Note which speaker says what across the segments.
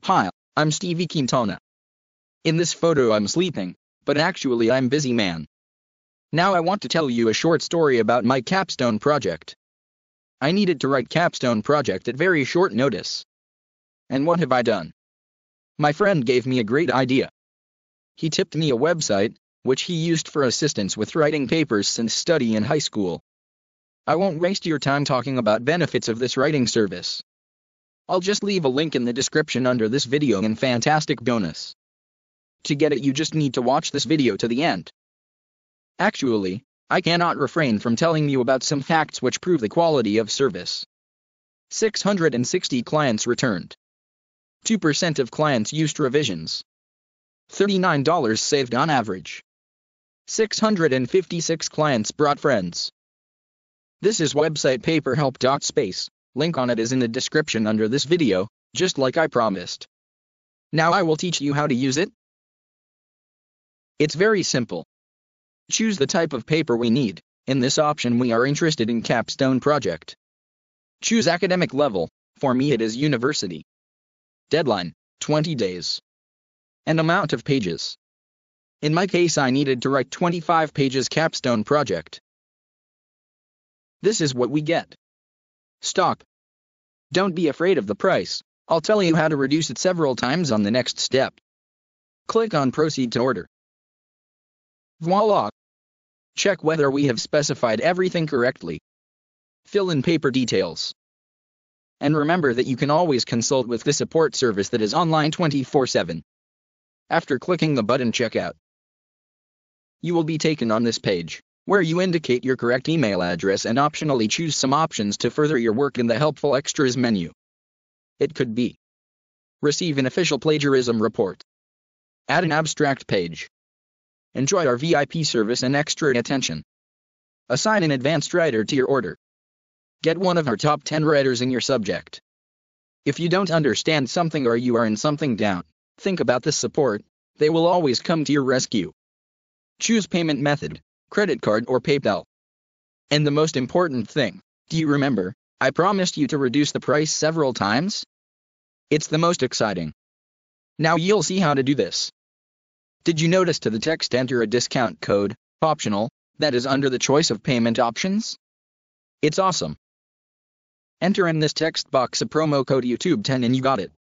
Speaker 1: Hi, I'm Stevie Quintana. In this photo I'm sleeping, but actually I'm busy man. Now I want to tell you a short story about my capstone project. I needed to write capstone project at very short notice. And what have I done? My friend gave me a great idea. He tipped me a website, which he used for assistance with writing papers since study in high school. I won't waste your time talking about benefits of this writing service. I'll just leave a link in the description under this video and fantastic bonus. To get it you just need to watch this video to the end. Actually, I cannot refrain from telling you about some facts which prove the quality of service. 660 clients returned. 2% of clients used revisions. $39 saved on average. 656 clients brought friends. This is website paperhelp.space. Link on it is in the description under this video, just like I promised. Now I will teach you how to use it. It's very simple. Choose the type of paper we need. In this option we are interested in capstone project. Choose academic level. For me it is university. Deadline, 20 days. And amount of pages. In my case I needed to write 25 pages capstone project. This is what we get. Stock. Don't be afraid of the price. I'll tell you how to reduce it several times on the next step. Click on Proceed to order. Voila! Check whether we have specified everything correctly. Fill in paper details. And remember that you can always consult with the support service that is online 24/7. After clicking the button Checkout, you will be taken on this page, where you indicate your correct email address and optionally choose some options to further your work in the Helpful Extras menu. It could be: receive an official plagiarism report, add an abstract page, enjoy our VIP service and extra attention, assign an advanced writer to your order, get one of our top 10 writers in your subject. If you don't understand something or you are in something down, think about this support, they will always come to your rescue. Choose payment method, credit card or PayPal. And the most important thing, do you remember, I promised you to reduce the price several times? It's the most exciting. Now you'll see how to do this. Did you notice to the text enter a discount code, optional, that is under the choice of payment options? It's awesome. Enter in this text box a promo code YouTube10 and you got it.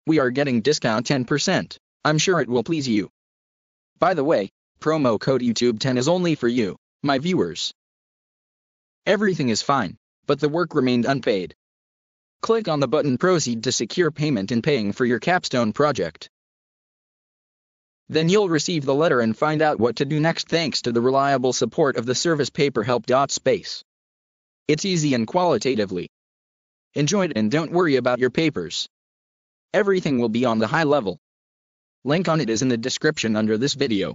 Speaker 1: We are getting discount 10%, I'm sure it will please you. By the way, promo code YouTube10 is only for you, my viewers. Everything is fine, but the work remained unpaid. Click on the button Proceed to secure payment in paying for your capstone project. Then you'll receive the letter and find out what to do next thanks to the reliable support of the service paperhelp.space. It's easy and qualitatively. Enjoy it and don't worry about your papers. Everything will be on the high level. Link on it is in the description under this video.